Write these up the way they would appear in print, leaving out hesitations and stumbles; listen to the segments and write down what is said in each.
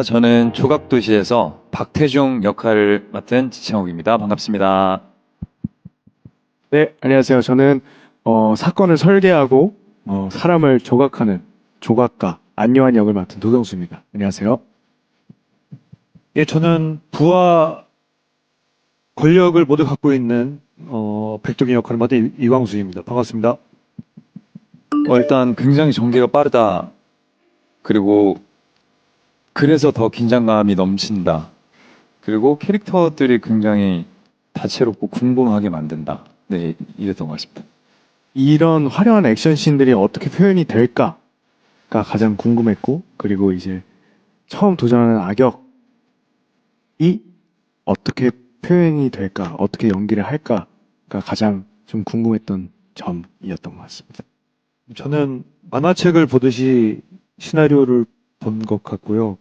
저는 조각도시에서 박태중 역할을 맡은 지창욱입니다. 반갑습니다. 네, 안녕하세요. 저는 사건을 설계하고 사람을 조각하는 조각가 안요한 역을 맡은 도경수입니다. 안녕하세요. 예, 저는 부와 권력을 모두 갖고 있는 백종인 역할을 맡은 이광수입니다. 반갑습니다. 일단 굉장히 전개가 빠르다. 그리고 그래서 더 긴장감이 넘친다. 그리고 캐릭터들이 굉장히 다채롭고 궁금하게 만든다. 네, 이랬던 것 같습니다. 이런 화려한 액션씬들이 어떻게 표현이 될까가 가장 궁금했고, 그리고 이제 처음 도전하는 악역이 어떻게 표현이 될까, 어떻게 연기를 할까가 가장 좀 궁금했던 점이었던 것 같습니다. 저는 만화책을 보듯이 시나리오를 본 것 같고요.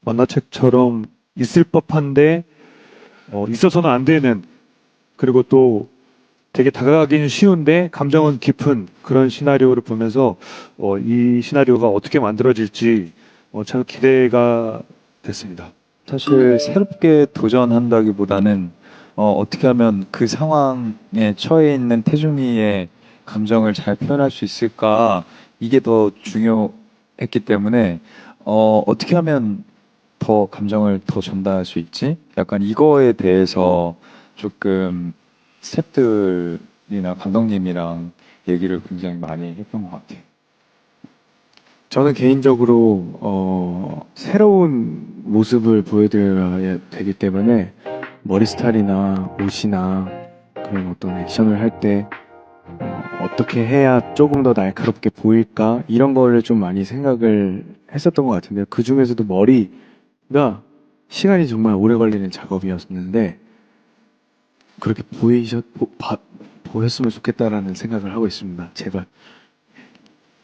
만화책처럼 있을 법한데 있어서는 안 되는, 그리고 또 되게 다가가기는 쉬운데 감정은 깊은 그런 시나리오를 보면서 이 시나리오가 어떻게 만들어질지 참 기대가 됐습니다. 사실 새롭게 도전한다기보다는 어떻게 하면 그 상황에 처해 있는 태중이의 감정을 잘 표현할 수 있을까 이게 더 중요했기 때문에 어떻게 하면 더 감정을 더 전달할 수 있지? 약간 이거에 대해서 조금 스태프들이나 감독님이랑 얘기를 굉장히 많이 했던 것 같아요. 저는 개인적으로 새로운 모습을 보여드려야 되기 때문에 머리 스타일이나 옷이나 그런 어떤 액션을 할 때 어떻게 해야 조금 더 날카롭게 보일까 이런 거를 좀 많이 생각을 했었던 것 같은데요. 그 중에서도 머리가 시간이 정말 오래 걸리는 작업이었는데 그렇게 보였으면 좋겠다라는 생각을 하고 있습니다. 제발.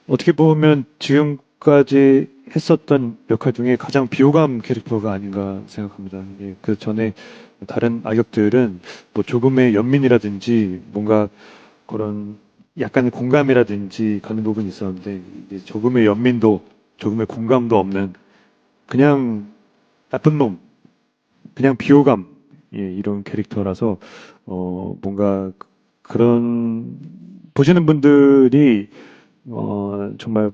어떻게 보면 지금까지 했었던 역할 중에 가장 비호감 캐릭터가 아닌가 생각합니다. 예, 그 전에 다른 악역들은 뭐 조금의 연민이라든지 뭔가 그런 약간의 공감이라든지 그런 부분이 있었는데 이제 조금의 연민도 조금의 공감도 없는 그냥 나쁜 놈, 그냥 비호감, 예, 이런 캐릭터라서 뭔가 그런 보시는 분들이 정말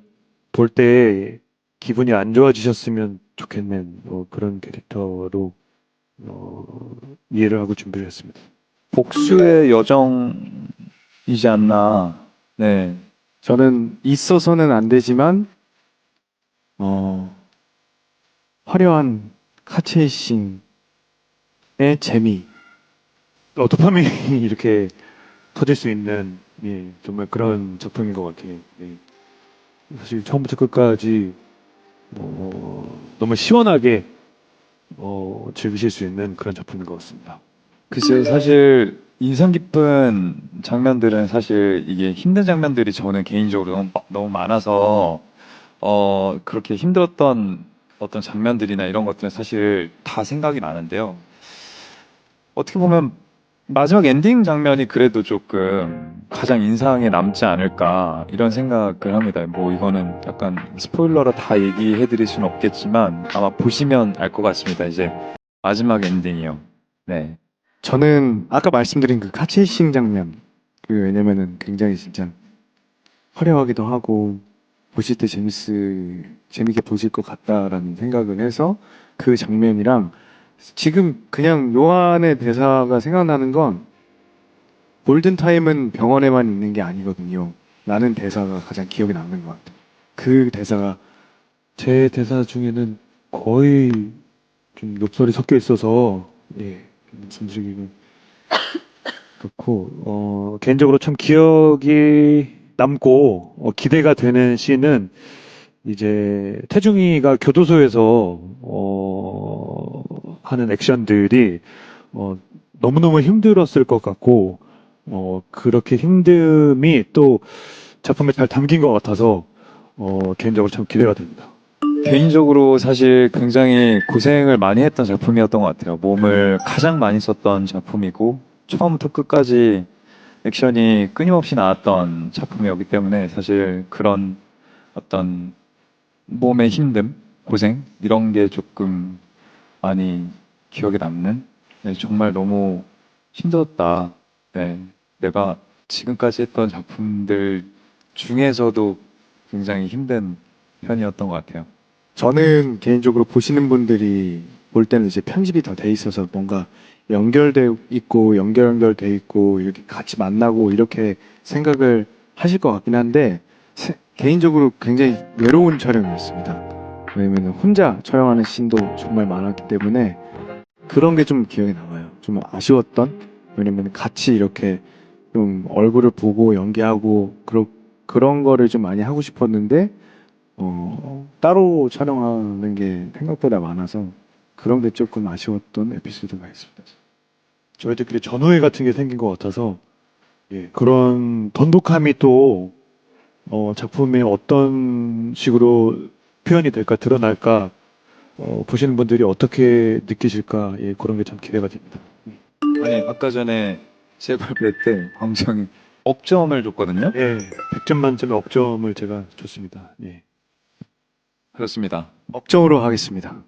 볼 때 기분이 안 좋아지셨으면 좋겠는 그런 캐릭터로 이해를 하고 준비를 했습니다. 복수의 여정이지 않나. 네. 저는 있어서는 안 되지만 화려한 카체이싱의 재미. 도파민이 이렇게 터질 수 있는 예, 정말 그런 작품인 것 같아요. 예. 사실 처음부터 끝까지 너무 시원하게 즐기실 수 있는 그런 작품인 것 같습니다. 글쎄요, 사실 인상 깊은 장면들은 사실 이게 힘든 장면들이 저는 개인적으로 너무 많아서 그렇게 힘들었던 어떤 장면들이나 이런 것들은 사실 다 생각이 나는데요. 어떻게 보면 마지막 엔딩 장면이 그래도 조금 가장 인상에 남지 않을까 이런 생각을 합니다. 뭐 이거는 약간 스포일러로 다 얘기해 드릴 수는 없겠지만 아마 보시면 알 것 같습니다. 이제 마지막 엔딩이요. 네. 저는 아까 말씀드린 그 카체이싱 장면. 왜냐면은 굉장히 진짜 화려하기도 하고 보실 때 재밌게 보실 것 같다라는 생각을 해서 그 장면이랑 지금 그냥 요한의 대사가 생각나는 건 골든타임은 병원에만 있는 게 아니거든요. 라는 대사가 가장 기억에 남는 것 같아요. 그 대사가 제 대사 중에는 거의 좀 욕설이 섞여 있어서 예, 좀 말씀드리기는 그렇고 개인적으로 참 기억이 남고 기대가 되는 씬은 이제 태중이가 교도소에서 하는 액션들이 너무너무 힘들었을 것 같고 그렇게 힘듦이 또 작품에 잘 담긴 것 같아서 개인적으로 참 기대가 됩니다. 개인적으로 사실 굉장히 고생을 많이 했던 작품이었던 것 같아요. 몸을 가장 많이 썼던 작품이고 처음부터 끝까지 액션이 끊임없이 나왔던 작품이었기 때문에 사실 그런 어떤 몸의 힘듦 고생 이런 게 조금 많이 기억에 남는. 네, 정말 너무 힘들었다. 네, 내가 지금까지 했던 작품들 중에서도 굉장히 힘든 편이었던 것 같아요. 저는 개인적으로 보시는 분들이 볼 때는 이제 편집이 더 돼 있어서 뭔가 연결돼 있고 연결돼 있고 이렇게 같이 만나고 이렇게 생각을 하실 것 같긴 한데 개인적으로 굉장히 외로운 촬영이었습니다. 왜냐면 혼자 촬영하는 씬도 정말 많았기 때문에 그런 게 좀 기억에 남아요. 좀 아쉬웠던. 왜냐면 같이 이렇게 좀 얼굴을 보고 연기하고 그런 거를 좀 많이 하고 싶었는데 따로 촬영하는 게 생각보다 많아서 그런 게 조금 아쉬웠던 에피소드가 있습니다. 저희들끼리 전우회 같은 게 생긴 것 같아서 예, 그런 돈독함이 또 작품에 어떤 식으로 표현이 될까 드러날까 보시는 분들이 어떻게 느끼실까 예, 그런 게 참 기대가 됩니다. 아니, 아까 전에 재발표 때 광정이 억점을 줬거든요. 예, 100점 만점에 억점을 제가 줬습니다. 예. 그렇습니다. 업적으로 하겠습니다.